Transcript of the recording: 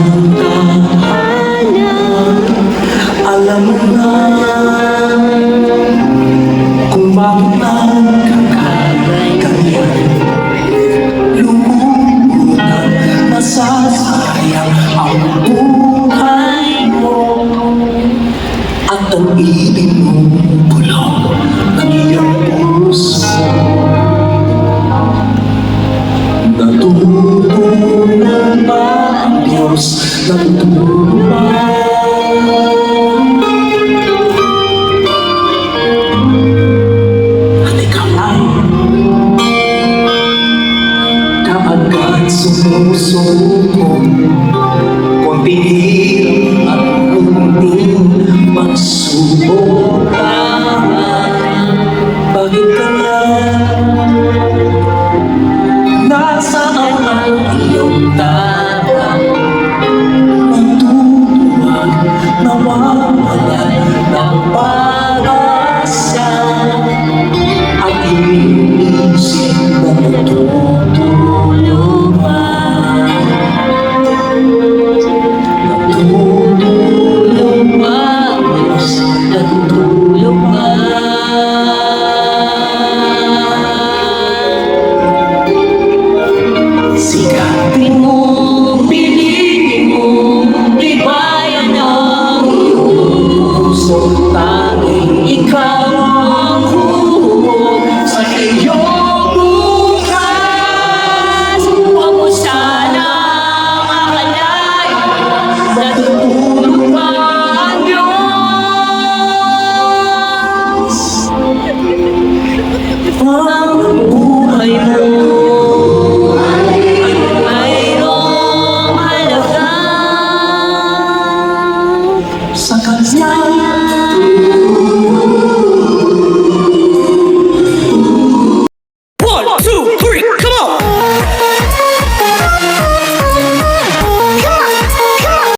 tadhana, alam mo na kung bakit nagkakaganyan. Lumuhod at nasasayang ang buhay mo, at ang ibig mo bulong ng iyong puso. Natutulog ba ang Diyos? Natutulog ba? At ikaw ay kaagad sumusuko, konting hirap at kunting pagsubok. Bakit kaya nasaan ang iyong tatang? Magtutuwag, nawawalan ng pag-asa, at iniisip na natutulog ba? Natutulog ba? Natutulog ba? Sikapin mo, piliin mo, libayan ang iyong puso. Tanging ikaw ang huhubog sa iyong bukas. Huwag mo sanang akalain, natutulog pa ang Diyos. Ang buhay mo sa kanya. One, two, three,